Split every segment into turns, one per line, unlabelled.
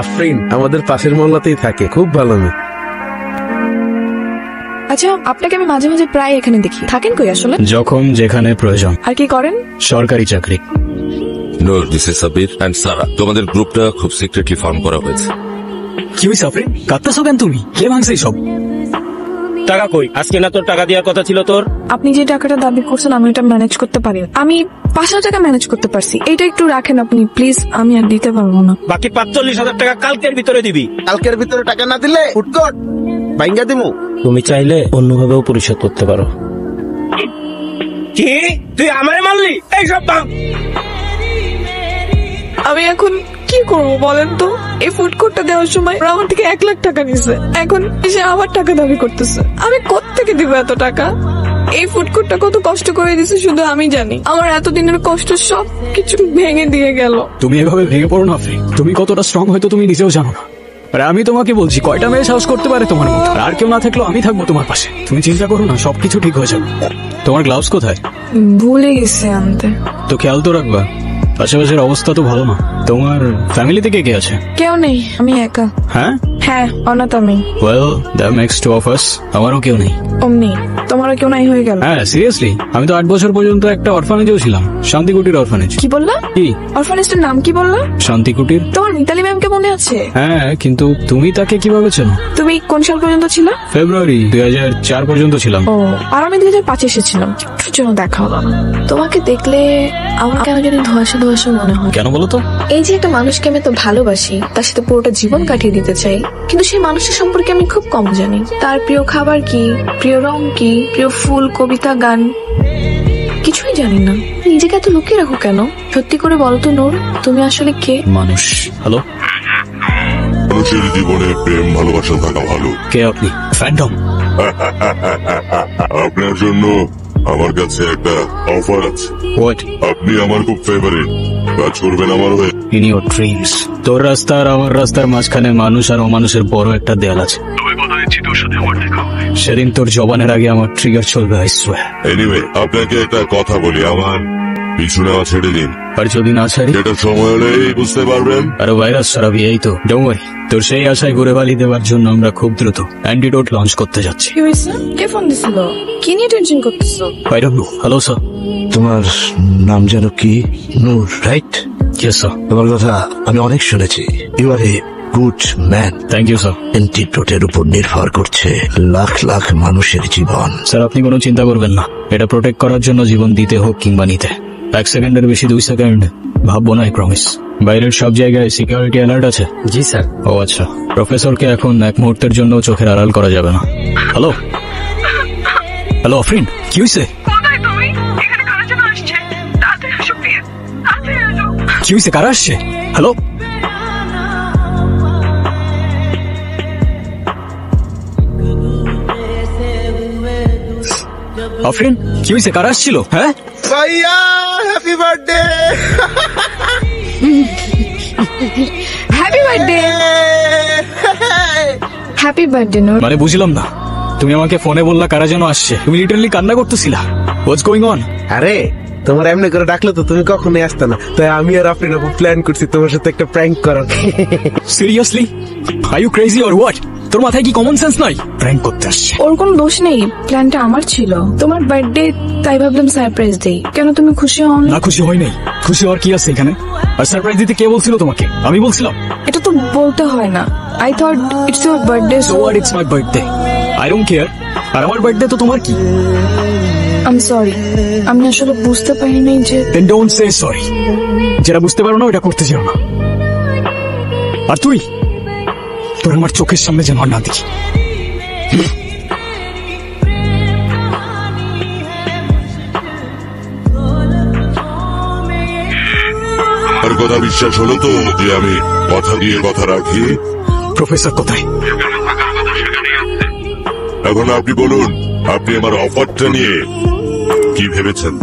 আফরিন আমাদের পাশের মহল্লাতেই থাকে, খুব ভালো মেয়ে।
আচ্ছা, আপনাকে আমি মাঝে মাঝে প্রায় এখানে দেখি, থাকেন কই আসলে?
যখন যেখানে প্রয়োজন।
আর কি করেন?
সরকারি চাকরি।
নূর, দিস ইজ সাবির এন্ড সারা। তোমাদের গ্রুপটা খুব সিক্রেটলি ফর্ম করা হয়েছে।
কি হয়েছে আফরিন? কাঁদতেছো কেন তুমি? কে ভাঙছে সব?
টাকা কই? আজকে না তোর টাকা দেওয়ার কথা ছিল তোর?
আপনি যে টাকাটা দাবি করছেন আমি ওটা ম্যানেজ করতে পারি। আমি 5,000 টাকা ম্যানেজ করতে পারছি, এটা একটু রাখেন আপনি প্লিজ, আমি আর দিতে পারবো না।
বাকি 45,000 টাকা কালকের ভিতরে দিবি।
কালকের ভিতরে টাকা না দিলে ফুটকট ভাঙ্গা দিমু।
তুমি চাইলে অন্যভাবেও পরিশোধ করতে পারো। কি তুই আমারে মারলি? এইসব
আমি এখন কি করবো বলেন তো? এই ফুড কোর্টটা দেওয়ার সময় ওরা আমার থেকে 1 লাখ টাকা নিছে, এখন এসে আবার টাকা দাবি করতেছে। আমি কোত্থেকে দিব এত টাকা? এই ফুড কোর্টটা কত কষ্ট করে দিছে শুধু আমি জানি। আমার এতদিনের কষ্ট সব কিছু ভেঙে দিয়ে গেল।
তুমি এভাবে ভেঙে পড়ো না আফরিন, তুমি কতটা স্ট্রং হয়তো তুমি নিজেও জানো না। আর আমি তোমাকে বলছি, কয়টা মেয়ে সাহস করতে পারে তোমার মতো? আর কেউ না থাকলেও আমি থাকবো তোমার পাশে, তুমি চিন্তা করো না, সবকিছু ঠিক হয়ে যাবে। তোমার গ্লাভস কোথায়?
ভুলে গেছে আনতে।
তো খেয়াল তো রাখবা, আশেপাশের অবস্থা তো ভালো না। তোমার ফ্যামিলিতে কে কে আছে?
কেউ নেই, আমি একা।
হ্যাঁ
হ্যাঁ, অনাথ আমি।
Well that makes two of us. আমারও কেউ নেই।
অমনি তোমারও কেউ নাই হয়ে গেল?
হ্যাঁ সিরিয়াসলি, আমি তো 8 বছর পর্যন্ত একটা অরফানেজেও ছিলাম, শান্তিকুটির অরফানেজ।
কি বললা?
কি
অরফানেজটার নাম কি বললা?
শান্তিকুটির।
তোমার মিতালি ম্যামকে মনে আছে?
হ্যাঁ, কিন্তু তুমি তাকে কিভাবে চেনো?
তুমি কোন সাল পর্যন্ত ছিল?
ফেব্রুয়ারি 2004 পর্যন্ত ছিলাম।
ও, আর আমি 2005 এসেছিলাম। একটুর জন্য দেখা হলো না। তোমাকে দেখলে আমার কেন জানি ধোঁয়াশা ধোঁয়াশা মনে হয়।
কেন বলো তো?
এই যে একটা মানুষকে আমি তো ভালোবাসি, তার সাথে পুরোটা জীবন কাটিয়ে দিতে চাই, কিন্তু সেই মানুষের সম্পর্কে আমি খুব কম জানি। তার প্রিয় খাবার কি, প্রিয় রং কি, প্রিয় ফুল, কবিতা, গান কিছুই জানি না। নিজেকে এত লুকিয়ে রাখো কেন? সত্যি করে বলো তো নূর, তুমি আসলে কে?
মানুষ। হ্যালো,
মানুষের জীবনে প্রেম ভালোবাসা থাকা ভালো।
কে আপনি? ফ্যান্টম।
আপনার জন্য আমার কাছে একটা অফার আছে।
হোয়াট?
আপনি আমার খুব ফেভারিট, কাজ করবেন আমার হয়ে?
In your dreams. তোর রাস্তা আর আমার রাস্তার মাঝখানে মানুষ আর অমানুষের বড় একটা দেয়াল আছে। সেদিন তোর জবানের আগে আমার ট্রিগার চলবে, আই সোয়্যার।
এনিওয়ে, আপনাকে একটা কথা বলি, আমার পিছু নেওয়া ছেড়ে দিন।
আর যদি না ছাড়ি?
এটা সময় হলেই বুঝতে পারবেন।
আরে ভাইরাস ছড়াবি, এই তো। ডোন্ট ওয়ারি, তোর সেই আশায় ঘুরে বালি দেওয়ার জন্য আমরা খুব দ্রুত অ্যান্টিডোট লঞ্চ করতে যাচ্ছি।
কি হয়েছে? কে ফোন দিছিল? কি নিয়ে টেনশন করতেছো?
I don't know. Hello sir.
তোমার নাম যেন কি? নূর, রাইট?
Yes sir.
তোমার কথা আমি অনেক শুনেছি। You are a good man.
Thank you sir.
অ্যান্টিডোটের উপর নির্ভর করছে লাখ লাখ মানুষের জীবন।
স্যার আপনি কোনো চিন্তা করবেন না, এটা প্রোটেক্ট করার জন্য জীবন দিতে হোক কিংবা নিতে 1 সেকেন্ডের বেশি 2 সেকেন্ড ভাববো না, আই প্রমিস। বাইরের সব জায়গায় সিকিউরিটি অ্যালার্ট আছে?
জি স্যার।
ও আচ্ছা, প্রফেসরকে এখন 1 মুহূর্তের জন্য চোখের আড়াল করা যাবে না। হ্যালো হ্যালো আফরিন, কি হয়েছে? কি হয়েছে? কারা আসছে? হ্যালো আফরিন, কি হয়েছে? কারা আসছিল? হ্যাঁ
ভাইয়া happy birthday.
Happy birthday. Happy birthday Noor.
মানে বুঝলাম না, তুমি আমাকে ফোনে বললা কারা যেন আসছে, তুমি লিটারালি কান্না করতেছিলা। হোয়াটস গোয়িং অন?
আরে তোমার এমনি করে ডাকলে তো তুমি কখনোই আসতে না, তাই আমি আর আফরিন আপু প্ল্যান করছি তোমার সাথে একটা প্র্যাঙ্ক করার।
Seriously? Are you crazy or what? তোর মাথায় কি কমন সেন্স নাই? প্র্যাঙ্ক করতে আসছে।
ওর কোনো দোষ নেই, প্ল্যানটা আমার ছিল। তোমার বার্থডে, তাই ভাবলাম সারপ্রাইজ দেই। কেন তুমি খুশি হও
না? খুশি হই নাই। খুশি হওয়ার কি আছে এখানে? আর সারপ্রাইজ দিতে কে বলছিল তোমাকে? আমি বলছিলাম?
এটা তো বলতে হয় না। I thought it's your birthday.
So what, it's my birthday, I don't care. আর আমার বার্থডে তো তোমার কি?
আই সরি, আমি আসলে বুঝতে পারিনি যে।
Then don't say sorry. যেটা বুঝতে পারো না ওটা করতে চাও না। আর তুই, তোর আমার চোখের সামনে যেন না দেখি।
আর কথা বিশ্বাস হলো তো যে আমি কথা দিয়ে কথা রাখি?
প্রফেসর কোথায়?
এখন আপনি বলুন, আপনি আমার অফারটা নিয়ে কি ভেবেছেন?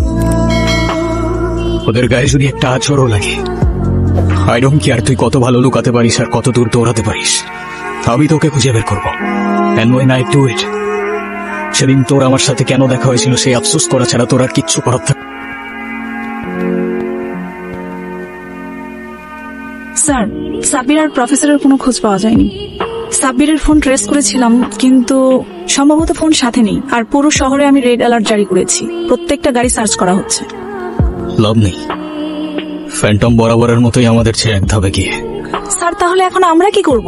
ওদের গায়ে যদি একটা আঁচড়ও লাগে, আই ডোন্ট কেয়ার তুই কত ভালো লুকাতে পারিস আর কত দূর দৌড়াতে পারিস, আমি তোকে খুঁজে বের করবো। And when I do it, সেদিন তোর আমার সাথে কেন দেখা হয়েছিল সেই আফসোস করা ছাড়া তোর আর কিচ্ছু করার থাকে।
স্যার, সাব্বির আর প্রফেসরের কোনো খোঁজ পাওয়া যায়নি। সাব্বিরের ফোন ট্রেস করেছিলাম, কিন্তু সম্ভবত ফোন সাথে নেই। আর পুরো শহরে আমি রেড অ্যালার্ট জারি করেছি, প্রত্যেকটা গাড়ি সার্চ করা হচ্ছে।
লাভ নেই, ফ্যান্টম বরাবরের মতোই আমাদের ছেড়ে এক ধাপে গিয়ে।
স্যার, তাহলে এখন আমরা কি করব?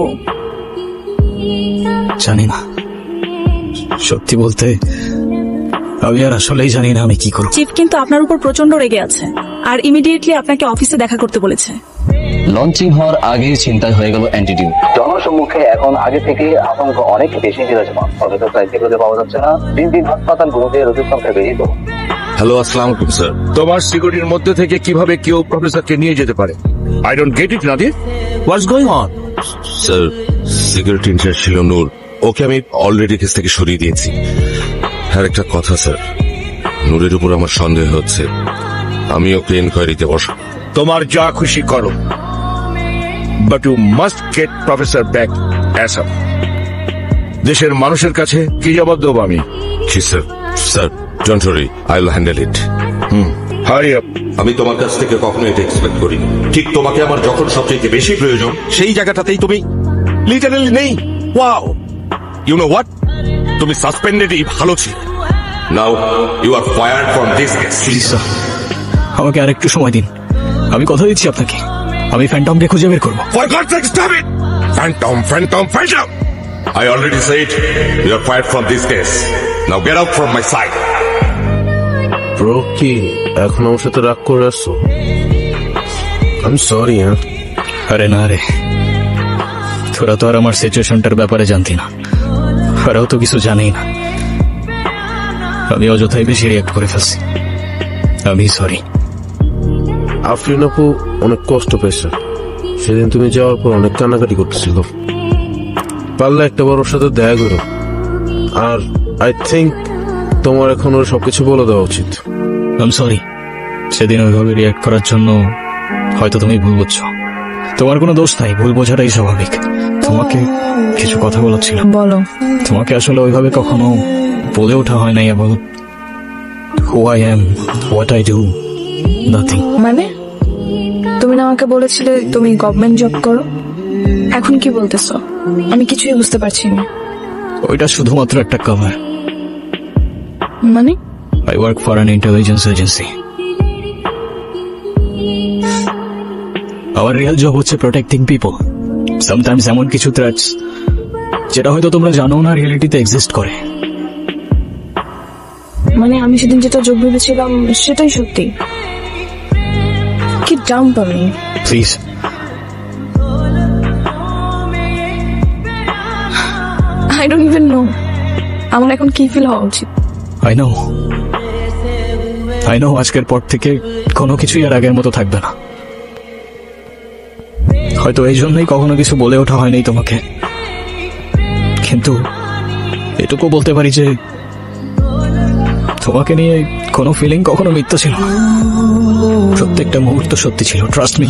জানি না, সত্যি বলতে আমি আর আসলেই জানি না আমি কি করব।
চিফ কিন্তু আপনার উপর প্রচন্ড রেগে আছে, আর ইমিডিয়েটলি আপনাকে অফিসে দেখা করতে বলেছে।
লঞ্চিং হওয়ার আগেই চিন্তায় হয়ে গেল অ্যান্টিটিউড। জনসম্মুখে এখন আগে থেকে আতঙ্ক অনেক বেশি বিরাজমান। অথচ সাইকেলে পাওয়া যাচ্ছে না। দিন দিন হাসপাতালগুলোতে রোগীর সংখ্যা বেড়েই তো।
হ্যালো, আসসালামু আলাইকুম স্যার।
তোমার সিকিউরিটির মধ্যে থেকে কিভাবে কেউ প্রফেসরকে নিয়ে যেতে পারে? I don't get it Nadir. What's going on?
Sir, security incharge ছিল নূর, ওকে আমি অলরেডি কেস থেকে সরিয়ে দিয়েছি। আর একটা কথা স্যার, নূরের উপর আমার সন্দেহ হচ্ছে, আমি ওকে ইনকোয়ারিতে বসাবো।
তোমার যা খুশি করো, but you must get professor back ASAP. দেশের মানুষের কাছে কি জবাব দেবো আমি?
জি sir. Sir, don't worry, I will handle it.
Hurry up.
আমি তোমার কাছ থেকে কখনো এটা এক্সপেক্ট করিনি। ঠিক তোমাকে আমার যখন সবচেয়ে বেশি প্রয়োজন, সেই জায়গাটাতেই তুমি
লিটারালি নেই। ওয়াও, ইউ নো হোয়াট, তুমি সাসপেন্ডেডই ভালো ছিল।
Now you are fired from this case.
Please sir, আমাকে আরেকটু সময় দিন। আমি কথা দিচ্ছি আপনাকে, আমি ফ্যান্টমকে খুঁজে বের করবো।
For God's sake, stop it! Phantom, phantom, phantom!
I already said you are fired from this case. Now get out from my sight.
Bro, কি এখন আমার সাথে রাগ করে আসছো? আমি সরি। হ্যাঁ,
আরে না রে, তোরা তো আর আমার সিচুয়েশনটার ব্যাপারে জানতি না, ওরাও তো কিছু জানেই না। আমি অযথাই বেশি রিয়াক্ট করে ফেলছি, আমি সরি।
আফরিন আপু অনেক কষ্ট পেয়েছে। সেদিন তুমি যাওয়ার পর অনেক কান্নাকাটি করতেছিল। পারলে একটা বার ওর সাথে দেখা করো। আর আই থিঙ্ক তোমার এখন ওর সবকিছু বলে দেওয়া উচিত।
আই এম সরি, সেদিন ওইভাবে রিয়াক্ট করার জন্য হয়তো তুমি ভুল বুঝছো। তোমার কোনো দোষ নাই, ভুল বোঝাটাই স্বাভাবিক। তোমাকে কিছু কথা বলার ছিল।
বলো।
তোমাকে আসলে ওইভাবে কখনো বলে ওঠা হয় নাই about who I am, what I do, nothing.
মানে তুমি না আমাকে বলেছিলে তুমি গভর্নমেন্ট জব করো, এখন কি বলতেছো? আমি কিছুই বুঝতে পারছি না।
ওইটা শুধুমাত্র একটা কভার।
মানে?
I work for an intelligence agency. Our real job হচ্ছে protecting people. Sometimes এমন কিছু threats যেটা হয়তো তোমরা জানো না রিয়েলিটিতে এক্সিস্ট করে।
মানে আমি সেদিন যেটা যোগ ভেবেছিলাম সেটাই সত্যি? কি ডাউন পাবি?
Please,
I don't even know আমার এখন কি ফিল হওয়া উচিত।
I know আজকের পর থেকে কোনো কিছুই আর আগের মতো থাকবে না। হয়তো এই জন্যই কখনো কিছু বলে ওঠা হয়নি তোমাকে, কিন্তু এটুকু বলতে পারি যে তোমাকে নিয়ে কোনো ফিলিং কখনো মিথ্যা ছিল না। প্রত্যেকটা মুহূর্ত সত্যি ছিল, ট্রাস্ট মি।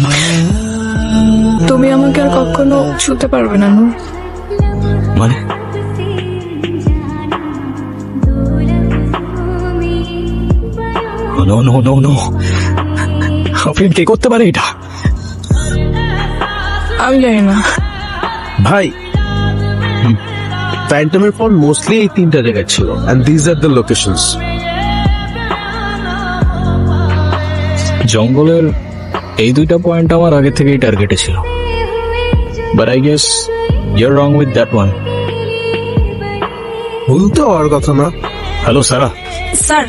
তুমি আমাকে আর কখনো ছুতে পারবে না নূর।
মানে no no no no, Afrin কে করতে পারে এটা?
আমি জানি না
ভাই। ফ্যান্টমের ফোন মোস্টলি এই 3টা জায়গায় ছিল, and this are the locations.
জঙ্গলের এই 2টা পয়েন্ট আমার আগে থেকেই টার্গেটে ছিল, but I guess you are wrong with that one.
ভুল তো হওয়ার কথা না।
হ্যালো সারা।
স্যার,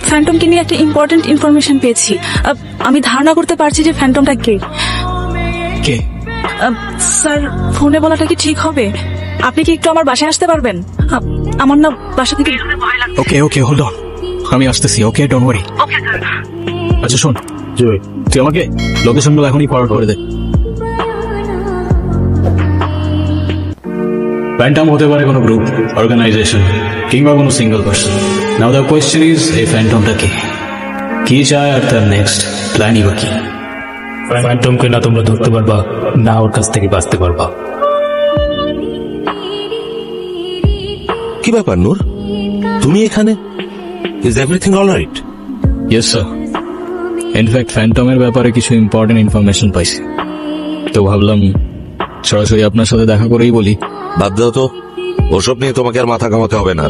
ফ্যান্টমকে নিয়ে একটা ইম্পর্টেন্ট ইনফরমেশন পেয়েছি। আমি ধারণা করতে পারছি যে ফ্যান্টমটা কে।
কে?
স্যার, ফোনে বলাটা কি ঠিক হবে? আপনি কি একটু আমার বাসায় আসতে পারবেন? আমার না বাসা থেকে ভয় লাগছে।
ওকে ওকে, হোল্ড অন, আমি আসতেছি। ওকে, ডোন্ট ওয়ারি।
Okay sir.
আচ্ছা শোন,
জয়,
তুই আমাকে লোকেশনগুলো এখনই ফরওয়ার্ড করে দে। ফ্যান্টম হতে পারে কোনো গ্রুপ, অর্গানাইজেশন কিংবা কোনো single person. Now the question is, এই ফ্যান্টমটা কি চায় আর তার নেক্সট প্ল্যানই বা কি?
ফ্যান্টমকে না তোমরা ধরতে পারবা, না ওর কাছ থেকে বাঁচতে পারবা।
কি ব্যাপার নূর, তুমি এখানে? Is everything alright?
Yes sir, in fact ফ্যান্টমের ব্যাপারে কিছু ইম্পর্টেন্ট ইনফরমেশন পাইছি। তো ভাবলাম সরাসরি আপনার সাথে দেখা করেই বলি।
বাদ দাও তো, ওসব নিয়ে তোমাকে আর মাথা ঘামাতে হবে না।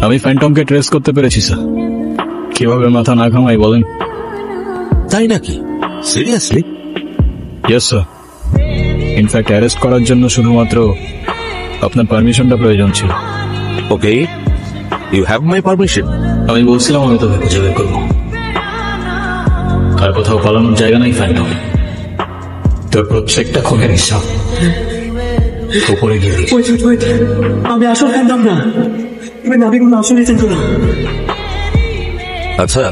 আমি ফ্যান্টমকে ট্রেস করতে পেরেছি স্যার। কিভাবে মাথা না ঘামাই বলেন?
তাই নাকি? Seriously?
Yes sir. In fact arrest করার জন্য শুধুমাত্র আপনার পারমিশনটা প্রয়োজন ছিল।
ওকে, ইউ হ্যাভ মাই পারমিশন।
আমি বলছিলাম আমি তোকে খুঁজে বের করবো। আর কোথাও পালানোর জায়গা নাই ফ্যান্টম। তোর প্রত্যেকটা খুনের হিসাব উপরে গিয়ে দিস।
আমি আসল ফ্যান্টম না, নাবিগুলো আসলে চিন্তা না।
আচ্ছা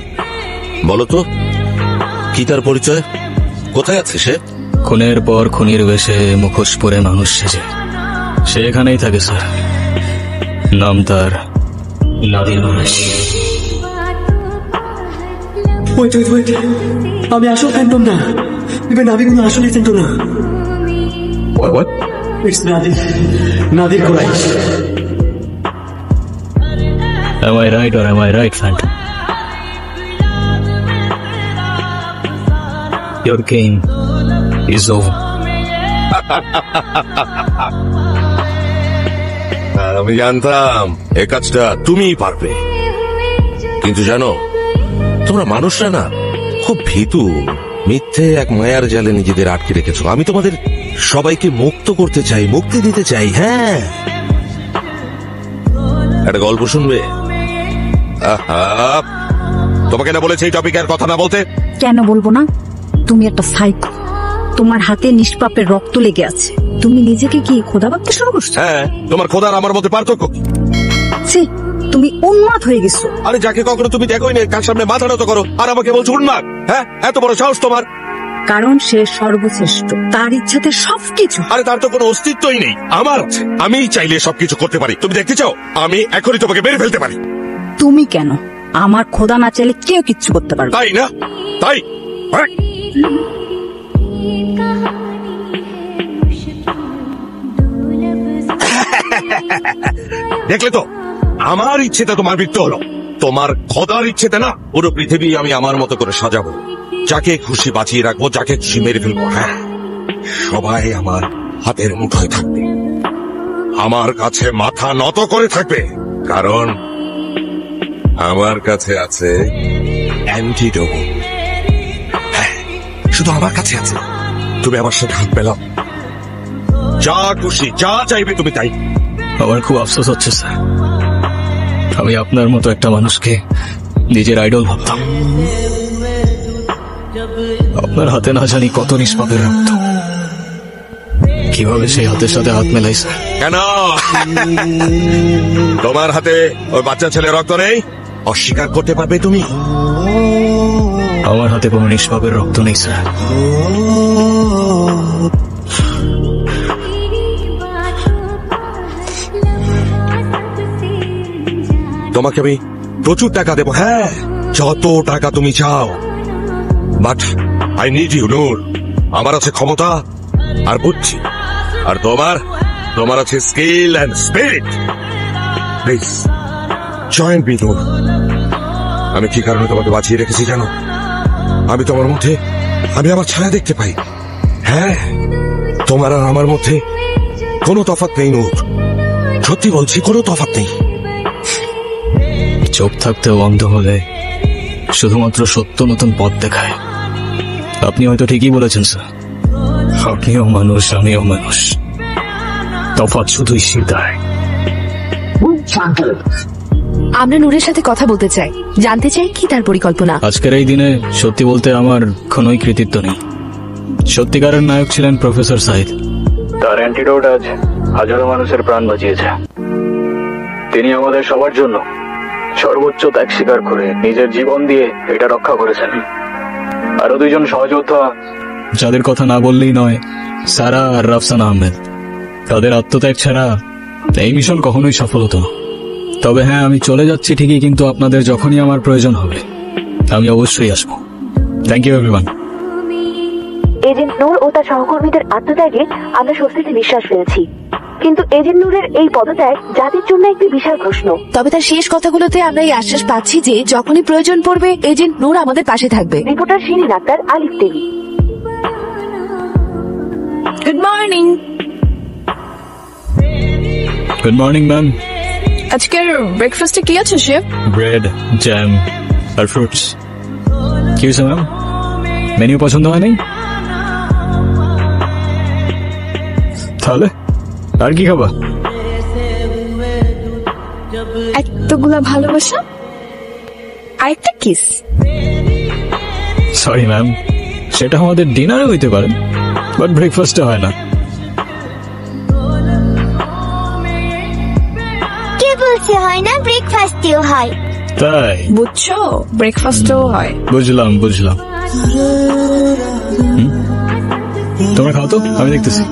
বলো তো, কি তার পরিচয়? কোথায় আছে সে?
খুনের পর খুনির বেশে মুখোশ পরে মানুষ সেজে সে এখানেই থাকে স্যার। নাম তার নাদির কুরাইশি।
আমি আসল ফ্যান্টম না, নাবিগুলো আসলে চিন্তা না। It's Nadir Qureshi.
Am I right or am I right, Phantom? Your game is over.
আমি জানতাম এ কাজটা তুমিই পারবে, কিন্তু জানো তোমরা মানুষরা না খুব ভীতু। মিথ্যে এক মায়ার জালে নিজেদের আটকে রেখেছো। আমি তোমাদের সবাইকে মুক্ত করতে চাই, মুক্তি দিতে চাই। হ্যাঁ, একটা গল্প শুনবে? তোমাকে না বলেছে এই টপিকের কথা না বলতে?
কেন বলবো না? তুমি একটা সাইকো, তোমার হাতে নিষ্পাপের রক্ত লেগে আছে। তুমি নিজেকে কি খোদা ভাবতে শুরু করছো?
হ্যাঁ, তোমার খোদার আমার মধ্যে পার্থক্য কি?
তুমি উন্মাদ হয়ে গেছো।
আরে যাকে কখনো তুমি দেখোই না কার সামনে মাথা নত করো আর আমাকে বলছো উন্মাদ? হ্যাঁ, এত বড় সাহস তোমার?
কারণ সে সর্বশ্রেষ্ঠ, তার ইচ্ছাতে সবকিছু।
আরে তার তো কোনো অস্তিত্বই নেই, আমার আছে। আমি চাইলে সবকিছু করতে পারি। তুমি দেখতে চাও আমি এখনই তোমাকে মেরে ফেলতে পারি?
তুমি কেন? আমার খোদা না চাইলে কেউ কিচ্ছু করতে পারবে।
তাই না? তাই দেখলে তো, আমার ইচ্ছেতে তোমার মৃত্যু হলো। তোমার খোদার ইচ্ছেতে না, পুরো পৃথিবী আমি আমার মতো করে সাজাবো। যাকে খুশি বাঁচিয়ে রাখবো, যাকে খুশি মেরে ফেলবো। হ্যাঁ, সবাই আমার হাতের মুঠোয় থাকবে, আমার কাছে মাথা নত করে থাকবে, কারণ আমার কাছে আছে অ্যান্টিডোট। হ্যাঁ, শুধু আমার কাছে আছে। তুমি আমার সাথে হাত পেলাও, যা খুশি যা চাইবে তুমি তাই।
আমার খুব আফসোস হচ্ছে স্যার, আমি আপনার মতো একটা মানুষকে নিজের আইডল ভাবতাম। আপনার হাতে না জানি কত নিষ্পাপের রক্ত, কিভাবে সেই হাতের সাথে হাত মেলাই স্যার?
কেন তোমার হাতে ওই বাচ্চা ছেলে রক্ত নেই? অস্বীকার করতে পারবে তুমি?
আমার হাতে কোনো নিষ্পাপের রক্ত নেই স্যার।
তোমাকে আমি প্রচুর টাকা দেবো, হ্যাঁ, যত টাকা তুমি চাও, but I need you Noor. আমার আছে ক্ষমতা আর বুদ্ধি, আর তোমার আছে skill and spirit. Please join me Noor. আমি কি কারণে তোমাকে বাঁচিয়ে রেখেছি জানো? আমি তোমার মধ্যে আমি আমার ছায়া দেখতে পাই। হ্যাঁ, তোমার আর আমার মধ্যে কোনো তফাৎ নেই নূর, সত্যি বলছি, কোনো তফাৎ নেই।
চোখ থাকতেও অন্ধ হলে শুধুমাত্র সত্য নতুন পথ দেখায়। আপনি হয়তো ঠিকই বলেছেন স্যার, আপনিও মানুষ আমিও মানুষ, তফাৎ শুধুই সিদ্ধায়।
আমরা নূরের সাথে কথা বলতে চাই, জানতে চাই কি তার পরিকল্পনা।
আজকের এই দিনে সত্যি বলতে আমার কোনোই কৃতিত্ব নেই। সত্যিকারের নায়ক ছিলেন প্রফেসর সাইদ। তার অ্যান্টিডোট আজ হাজারো মানুষের প্রাণ বাঁচিয়েছে। তিনি আমাদের সবার জন্য সর্বোচ্চ ত্যাগ স্বীকার করে নিজের জীবন দিয়ে এটা রক্ষা করেছেন। আরো দুইজন সহযোদ্ধা যাদের কথা না বললেই নয়, সারা আর রাফসান আহমেদ। তাদের আত্মত্যাগ ছাড়া এই মিশন কখনোই সফল হতো না। তবে হ্যাঁ, আমি চলে যাচ্ছি ঠিকই, কিন্তু আপনাদের যখনই আমার প্রয়োজন হবে আমি অবশ্যই আসবো। Thank you everyone.
Agent Noor ও তার সহকর্মীদের আত্মত্যাগে আমরা স্বস্তিতে নিঃশ্বাস ফেলেছি, কিন্তু এজেন্ট নূরের এই পদত্যাগ জাতির জন্য একটি বিশাল প্রশ্ন।
তবে তার শেষ কথাগুলোতে আমরা এই আশ্বাস পাচ্ছি যে যখনই প্রয়োজন পড়বে এজেন্ট নূর আমাদের পাশে থাকবে।
রিপোর্টার শিরিন আক্তার, আলিফ TV.
Good morning.
Good morning ma'am.
আজকের ব্রেকফাস্টে কি আছে শেফ?
ব্রেড, জ্যাম আর ফ্রুটস। কি হয়েছে ম্যাম, মেনু পছন্দ হয় নাই? তাহলে আর কি খাবা?
এতগুলা ভালোবাসা আরেকটা কিস।
সরি ম্যাম, সেটা আমাদের ডিনারে হইতে পারে, বাট ব্রেকফাস্টে হয় না।
কে বলছে হয় না? ব্রেকফাস্টেও হয়।
তাই
বুঝছো, ব্রেকফাস্টও হয়।
বুঝলাম বুঝলাম। তোমরা খাও তো, আমি দেখতেছি।